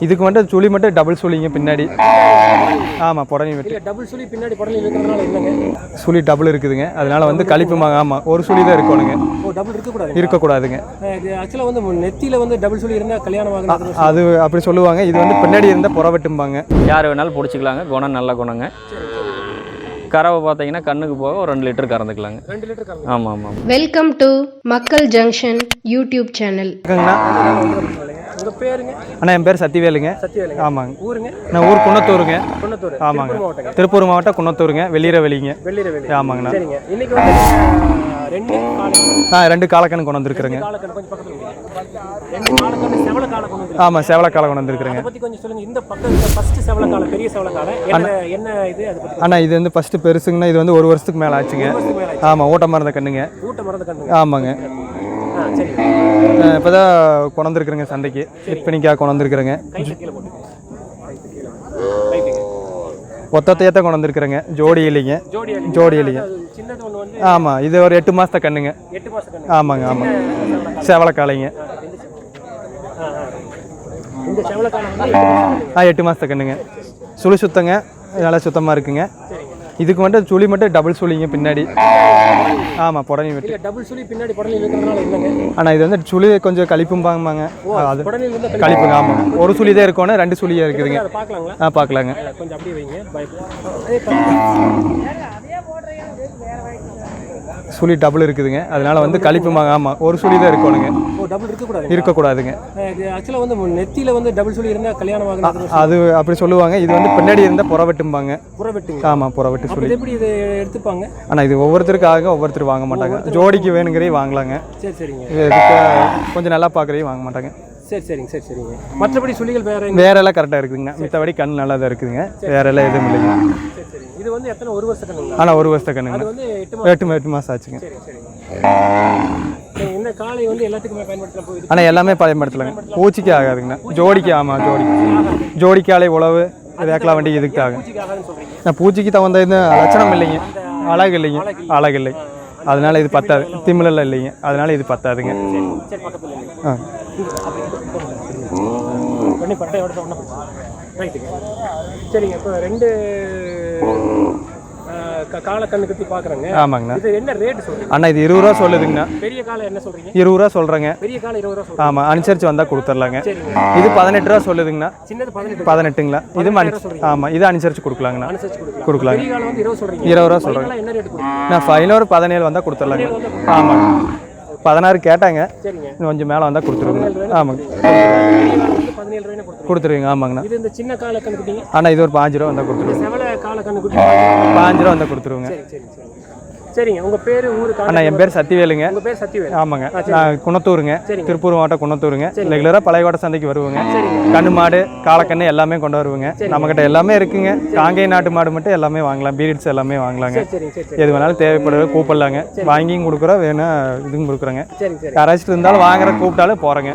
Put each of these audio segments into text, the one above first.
இதுக்கு வந்து சுழி மட்டும் டபுள் சுழிங்க பின்னாடி. ஆமாம், புடனி வெட்டி. டபுள் சுழி பின்னாடி புடனி வைக்கிறதுனால என்னங்க? சுழி டபுள் இருக்குதுங்க, அதனால வந்து கழிப்புமாங்க. ஆமாம், ஒரு சுழி தான் இருக்கணுங்க. டபுள் இருக்கக்கூடாதுங்க. ஆக்சுவலாக வந்து நெத்தியில் வந்து டபுள் சுழி இருந்தால் கல்யாணம் ஆகுது அது அப்படி சொல்லுவாங்க. இது வந்து பின்னாடி இருந்தால் புறவெட்டும்பாங்க. யார் வேணாலும் பிடிச்சிக்கலாங்க. குணம் நல்ல குணங்க. கறவை பார்த்தீங்கன்னா கண்ணுக்கு போக ஒரு 2 லிட்டர் கறந்துக்கலாங்க. 2 லிட்டர் கறந்து. ஆமாம் ஆமாம். வெல்கம் டு மக்கள் ஜங்ஷன் யூடியூப் சேனல். உங்கள் பேருங்க? அண்ணா என் பேர் சத்திவேலுங்க. சத்திவேலுங்க. ஆமாங்க. ஊருங்க? நான் ஊர் குன்னத்தூருங்க. குன்னத்தூர். ஆமாங்க. திருப்பூர் மாவட்டம் குன்னத்தூருங்க. வெள்ளிரவெளிங்க. வெள்ளிரவெளி. ஆமாங்கண்ணா. சரிங்க. இன்னைக்கு வந்து 2 காலக்கண் கொண்டு வந்திருக்கிறேங்க. கொஞ்சம் பக்கத்தில் 2 காலக்கண் செவல காலை கொண்டு வந்து. ஆமாம், செவல காலை கொண்டு வந்திருக்கிறேங்க. அதை பற்றி கொஞ்சம் சொல்லுங்கள். இந்த பக்கம் ஃபர்ஸ்ட் செவல காலை, பெரிய செவல காலை என்ன இது? அதை பற்றி. அண்ணா இது வந்து ஃபர்ஸ்ட் பெருசுங்கன்னா இது வந்து 1 வருஷத்துக்கு மேலே ஆச்சுங்க. ஆமாம், ஊட்ட மறந்த கண்ணுங்க. ஊட்ட மறந்த கண்ணுங்க. ஆமாங்க. சரி. இப்போ தான் கொண்டு வந்திருக்கிறேங்க சந்தைக்கு. விற்பனைக்காக கொண்டு வந்திருக்கிறேங்க. ஒத்தத்தையத்தை கொண்டு வந்திருக்கிறேங்க. ஜோடி இல்லைங்க. ஜோடி இல்லைங்க. ஆமாம், இது ஒரு 8 மாதத்தை கண்ணுங்க. 8 மாச கண்ணு. ஆமாங்க. ஆமாங்க. செவலக்காலைங்க. இந்த செவல காலை வந்து 8 மாதத்தை கண்ணுங்க. சுழி சுத்தங்க, நல்லா சுத்தமாக இருக்குங்க. இதுக்கு மட்டும் சுழி மட்டும் டபுள் சுழிங்க பின்னாடி. ஆமாம், புடனி வெட்டி. டபுள் சுழி பின்னாடி புடனி வைக்கிறதுனால என்னங்க? ஆனால் இது வந்து சுழி கொஞ்சம் கழிப்பும்பாங்க. அது புடனில வந்து கழிப்புங்க. ஆமாங்க. ஒரு சுழி தான் இருக்கணும், 2 சுழியாக இருக்குதுங்க. பார்க்கலாங்களா? பார்க்கலாங்க. கொஞ்சம் அப்படியே வைங்க. சுழி டபுள் இருக்குதுங்க, அதனால வந்து கழிப்புமாங்க. ஆமாம், ஒரு சுழி தான் இருக்கணுங்க. டபுள் இருக்கக்கூடாதுங்க. ஆக்சுவலாக வந்து நெத்தியில் வந்து டபுள் சுழி இருந்தால் கல்யாணம் ஆகுது அது அப்படி சொல்லுவாங்க. இது வந்து பின்னாடி இருந்தால் புறவெட்டும்பாங்க. புறவெட்டு. ஆமாம், புறவெட்டு சுழி. எப்படி இதை எடுத்துப்பாங்க? ஆனால் இது ஒவ்வொருத்தருக்காக ஒவ்வொருத்தர் வாங்க மாட்டாங்க. ஜோடிக்கு வேணுங்கிறே வாங்கலாங்க. சரி சரிங்க. இதுக்கு கொஞ்சம் நல்லா பார்க்குறே வாங்க மாட்டாங்க. சரி சரிங்க. சரி சரிங்க. மற்றபடி சுழிகள் வேற எல்லாம் கரெக்டாக இருக்குதுங்க. மித்தபடி கண் நல்லா தான் இருக்குதுங்க. வேற எல்லாம் எதுவும் இல்லைங்க. சரி சரி. இது வந்து எத்தனை 1 வருஷ கண்ணுங்க? ஆனால் 1 வருஷ கண்ணுங்க. அது வந்து 8 மாதம் ஆச்சுங்க. சரி சரிங்க. இந்த காலை வந்து எல்லாத்துக்குமே பயன்படுத்தலாம் போகுது. ஆனால் எல்லாமே பயன்படுத்தலாங்க. பூச்சிக்கு ஆகாதுங்கண்ணா. ஜோடிக்கு. ஆமாம், ஜோடிக்காலை உழவு வேக்கலா வண்டி இதுக்கு ஆகும். நான் பூச்சிக்கு தகுந்த இந்த லட்சணம் இல்லைங்க. அழகு இல்லைங்க. அழகு இல்லை, அதனால இது பத்தாது. திமிழெல்லாம் இல்லைங்க, அதனால இது பத்தாதுங்க. ஆ சரிங்க. இப்போ 2 காலை கண்ணு கட்டி பார்க்குறேங்க. ஆமாங்கண்ணா. இது என்ன ரேட் சொல்றீங்க? அண்ணா இது 20 ரூபா சொல்லுதுங்கண்ணா. பெரிய காலை என்ன சொல்றீங்க? 20 ரூபா சொல்கிறேங்க. பெரிய காலை 20 ரூபா சொல்றீங்க. ஆமாம், அனுசரித்து வந்தால் கொடுத்துர்லாங்க. சரிங்க. இது 18 ரூபா சொல்லுதுங்கண்ணா. சின்னது 18ங்களா? இது ஆமாம், இது அனுசரித்து கொடுக்கலாங்கண்ணா. கொடுக்கலாங்க. பெரிய காலை வந்து 20 சொல்றீங்க. 20 ரூபா சொல்கிறேங்க. என்ன ரேட் கொடுக்குறீங்க? நான் ஃபைனல் 17 வந்தால் கொடுத்துர்லாங்க. ஆமாங்க. 16 கேட்டாங்க. சரிங்க. கொஞ்சம் மேலே வந்தால் கொடுத்துருங்க. ஆமாங்க, கொடுத்துருவீங்க. ஆமாங்கண்ணா. இது இந்த சின்ன காலை கண்ணு குட்டிங்க. ஆனால் இது ஒரு 5 ரூபா வந்தால் கொடுத்துருங்க. செவல காலை கண்ணு குட்டி 5 ரூபா வந்தால் கொடுத்துருவோங்க. சரி சரி சரி. சரிங்க. உங்கள் பேர் ஊர்? அண்ணா என் பேர் சத்திவேலுங்க. உங்கள் பேர் சத்திவேல்? ஆமாங்க. நான் குன்னத்தூருங்க. திருப்பூர் மாவட்டம் குன்னத்தூருங்க. ரெகுலராக பழையகோட்டை சந்தைக்கு வருவோங்க. கண்ணு மாடு, காலக்கண்ணு எல்லாமே கொண்டு வருவோங்க. நம்மக்கிட்ட எல்லாமே இருக்குங்க. காங்கேய நாட்டு மாடு மட்டும் எல்லாமே வாங்கலாம். பீரிட்ஸ் எல்லாமே வாங்கலாங்க. எது வேணாலும் தேவைப்படுறது கூப்பிடலாங்க. வாங்கியும் கொடுக்குறோம், வேணா இதுவும் கொடுக்குறோங்க. யாராச்சும் இருந்தாலும் வாங்குற கூப்பிட்டாலும் போகிறேங்க.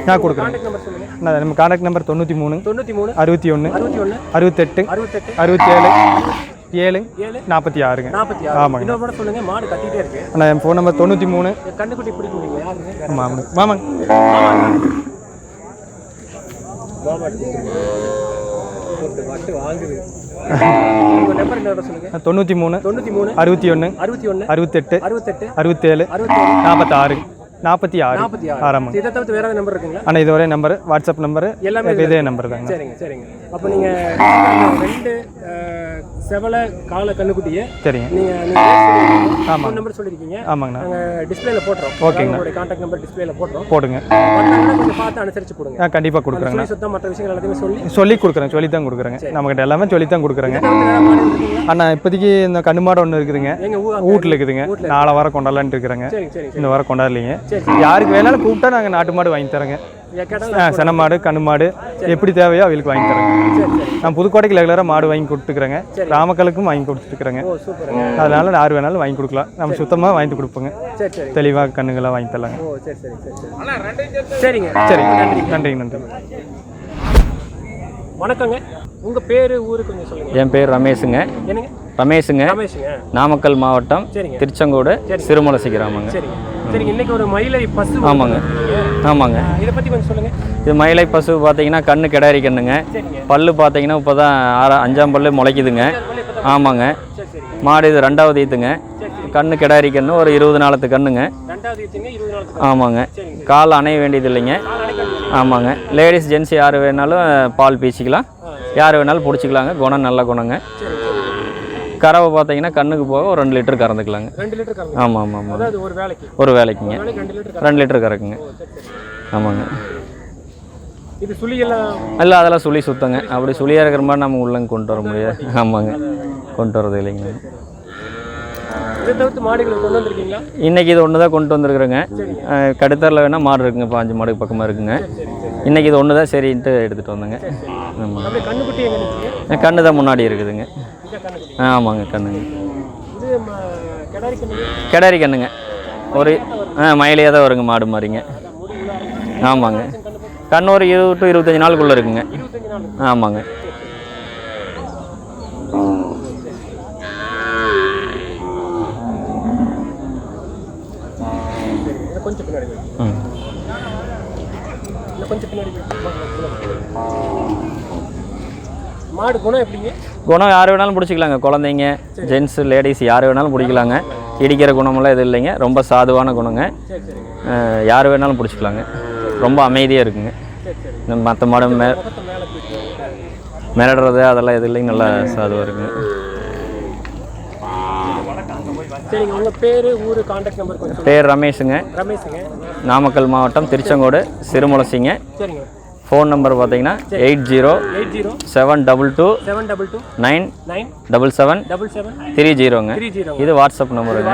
நான் கொடுக்குறேன். நம்ம கான்டாக்ட் நம்பர் 93 61 68 67 7 46ங்க. ஆமாங்க. அண்ணா என் ஃபோன் நம்பர் 93. ஆமாம் ஆமாங்க. 93 61 68 67 46 46. இதை தவிர்த்து வேற நம்பர் இருக்குங்களா? ஆனால் இது ஒரே நம்பர், வாட்ஸ்அப் நம்பர் எல்லாமே இதே நம்பர் தாங்க. சரிங்க சரிங்க. அப்போ நீங்கள் 2 செவல காலை கண்ணுக்குட்டியை சரிங்க ஆமாம் நம்பர் சொல்லியிருக்கீங்க. ஆமாங்கண்ணா. நாங்கள் டிஸ்பிளேல போட்டுறோம். ஓகேங்க. உங்களுடைய கான்டாக்ட் நம்பர் டிஸ்பிளேல போடுங்க. கொஞ்சம் பார்த்து அனுசரிச்சு கொடுங்க. கண்டிப்பாக கொடுக்குறேங்க. சுத்தம் மற்ற விஷயங்கள் எல்லாத்தையுமே சொல்லி கொடுக்குறேன். சொல்லி தான் கொடுக்குறேங்க. நம்மகிட்ட எல்லாமே சொல்லி தான் கொடுக்குறேங்க. அண்ணா இப்போதைக்கு இந்த கண்ணு மாடு ஒன்று இருக்குதுங்க. வீட்டில் இருக்குதுங்க. 4 வாரம் கொண்டாடலான்ட்டு இருக்கிறேங்க. இந்த வாரம் கொண்டாடலீங்க. யாருக்கு வேணாலும் கூப்பிட்டா நாங்கள் நாட்டு மாடு வாங்கி தரோங்க. சென மாடு, கண்ணு மாடு எப்படி தேவையோ அவங்களுக்கு வாங்கி தரேங்க. நான் புதுக்கோட்டைக்கு ரெகுலராக மாடு வாங்கி கொடுத்துக்கிறேங்க. ராமக்கலுக்கும் வாங்கி கொடுத்துருக்குறேங்க. அதனால யார் வேணாலும் வாங்கி கொடுக்கலாம். நம்ம சுத்தமாக வாங்கி கொடுப்போங்க. தெளிவாக கண்ணுங்களாக வாங்கி தரலாங்க. சரிங்க சரிங்க. நன்றி. வணக்கங்க. உங்கள் பேர் ஊரு கொஞ்சம் சொல்லுங்கள். என் பேர் ரமேஷுங்க. என்னங்க? ரமேஷுங்க. நாமக்கல் மாவட்டம் திருச்செங்கோடு சிறுமலசி கிராமங்க. சரி, இன்னைக்கு ஒரு மயிலை பசு. ஆமாங்க ஆமாங்க. இதை பற்றி கொஞ்சம் சொல்லுங்கள். இது மயிலை பசு பார்த்தீங்கன்னா கண்ணு கிடாரி கண்ணுங்க. பல்லு பார்த்தீங்கன்னா இப்போ தான் 5ஆம் பல்லு முளைக்குதுங்க. ஆமாங்க. மாடு இது 2வது ஈத்துங்க. கண்ணு கிடாரி கண்ணு ஒரு 20 நாளத்து கண்ணுங்க. ஆமாங்க. கால் அணைய வேண்டியது இல்லைங்க. ஆமாங்க. லேடிஸ் ஜென்ஸ் யார் வேணாலும் பால் பீச்சிக்கலாம், யார் வேணாலும் பிடிச்சிக்கலாங்க. குணம் நல்ல குணங்க. கறவை பார்த்தீங்கன்னா கண்ணுக்கு போக ஒரு 2 லிட்டர் கறந்துக்கலாங்க. 2 லிட்டர் கறந்து. ஆமாம் ஆமாம் ஆமாம். அதாவது ஒரு வேலைக்குங்க 2 லிட்டர் கறக்குங்க. ஆமாங்க. இது சுழியெல்லாம் இல்லை, அதெல்லாம் சுழி சுத்தங்க. அப்படி சுழியாக இருக்கிற மாதிரி நம்ம உள்ளங்க கொண்டு வர முடியாது. ஆமாங்க, கொண்டு வரது இல்லைங்க. இதை தவிர்த்து மாடுகளை கொண்டு வந்திருக்கீங்களா? இன்றைக்கி இது ஒன்று தான் கொண்டு வந்துருக்குறேங்க. கடுத்தரில் வேணால் மாடு இருக்குங்க, 5 மாடுக்கு பக்கமாக இருக்குங்க. இன்றைக்கி இது ஒன்று தான் சரின்ட்டு எடுத்துகிட்டு வந்தேங்க. ஆமாம். கண்ணுக்குட்டி எங்கே? கண்ணு தான் முன்னாடி இருக்குதுங்க. ஆமாங்க, கண்ணுங்க. கிடாரி கண்ணுங்க. ஒரு மயிலையாக தான் வருங்க, மாடு மாதிரிங்க. ஆமாங்க. கண்ணு ஒரு 20 to 25 நாளுக்குள்ளே இருக்குங்க. ஆமாங்க. கொஞ்சம் பின்னாடி மாடு குணம் எப்படிங்க? குணம் யார் வேணாலும் பிடிச்சிக்கலாங்க. குழந்தைங்க, ஜென்ஸு, லேடிஸ் யார் வேணாலும் பிடிக்கலாங்க. இடிக்கிற குணமெல்லாம் எதுவும் இல்லைங்க. ரொம்ப சாதுவான குணங்க. யார் வேணாலும் பிடிச்சிக்கலாங்க. ரொம்ப அமைதியாக இருக்குங்க. மற்ற மாடு மிரடுறது அதெல்லாம் எதுவும் இல்லைங்க. நல்லா சாதுவாக இருக்குங்க. சரிங்க, உங்கள் பேர், ஊர், கான்டாக்ட் நம்பர் கொஞ்சம். பேர் ரமேஷுங்க. நாமக்கல் மாவட்டம் திருச்செங்கோடு சிறுமலசிங்க. சரிங்க. ஃபோன் நம்பர் பார்த்தீங்கன்னா 807229977730ங்க. இது வாட்ஸ்அப் நம்பருங்க.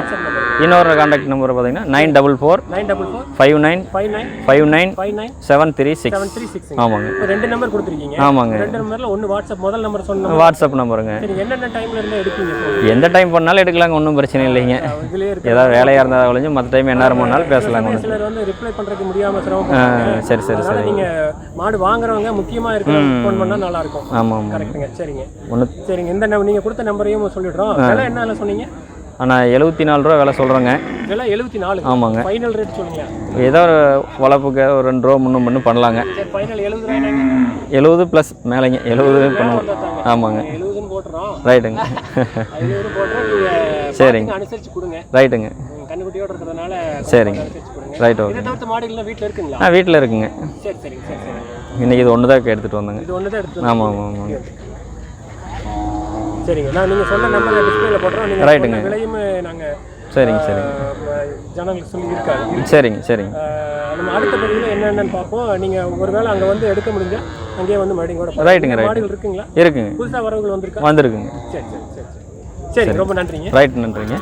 இன்னொரு கான்டாக்ட் நம்பர் பார்த்தீங்கன்னா 9445959736. ஆமாங்க. 2 நம்பர் கொடுத்துருக்கீங்க. ஆமாங்க. 2 நம்பரில் ஒன்று வாட்ஸ்அப், முதல் நம்பர் சொன்ன வாட்ஸ்அப் நம்பருங்க. என்னென்ன டைமில் இருந்தால் எடுப்பீங்க? எந்த டைம் பண்ணாலும் எடுக்கலாங்க, ஒன்றும் பிரச்சனை இல்லைங்க. ஏதாவது வேலையாக இருந்தால் ஒழிஞ்சு மற்ற டைம் என்ன பண்ணாலும் பேசலாங்க. சிலர் வந்து ரிப்ளை பண்ணுறதுக்கு முடியாமல் சிரமம். சரி சரி சரி. நீங்கள் மாடு வாங்குறவங்க முக்கியமாக இருக்கிற ஃபோன் பண்ணால் நல்லாயிருக்கும். ஆமாம், கரெக்டுங்க. சரிங்க சரிங்க. இந்த நீங்கள் கொடுத்த நம்பரையும் சொல்லிடுறோம். விலை என்ன சொன்னீங்க? ஆனால் 74 ரூபா விலை சொல்கிறேங்க. விலை 74. ஆமாங்க. ஃபைனல் ரேட் சொல்லுங்க. ஏதோ ஒரு வளர்ப்புக்கு ஒரு 2 ரூபா முன்னும் பண்ணு பண்ணலாங்க. ஃபைனல் 70 ரூபாய். 70 ப்ளஸ் மேலேங்க. 70 பண்ணுவோம். ஆமாங்க. 70ன்னு போட்டுறோம். ரைட்டுங்க. 50 போட்டுறோம். சரிங்க, அனுசரிச்சு கொடுங்க. ரைட்டுங்க. கண்ணுக்குட்டியோட இருக்கிறதுனால சரிங்க, ரைட். ஓகே. இதை தவிர்த்து மாடுகள்லாம் வீட்டில் இருக்குங்களா? வீட்டில் இருக்குங்க. சரி சரிங்க. சரி சரி. இன்றைக்கி இது ஒன்று தான் எடுத்துகிட்டு வந்தேங்க. இது ஒன்று தான் எடுத்து. ஆமாம் ஆமாம் ஆமாங்க. சரிங்க. நீங்கள் சொன்ன நம்பர் டிஸ்பிளேல போடுறோம். நீங்கள் ரைட்டுங்க. விலையும் நாங்கள் சரிங்க சரிங்க ஜனங்களுக்கு சொல்லி இருக்காங்க. சரிங்க சரிங்க. நம்ம அடுத்த பதிவில் என்னென்னு பார்ப்போம். நீங்கள் ஒருவேளை அங்கே வந்து எடுக்க முடிஞ்சால் அங்கேயே வந்து மறுபடியும் கூட ரைட்டுங்க. மாடுகள் இருக்குங்களா? இருக்குங்க. புதுசாக வரவங்க வந்துருக்கா? வந்துருக்குங்க. சரி சரி சரி சரி. ரொம்ப நன்றிங்க. ரைட், நன்றிங்க.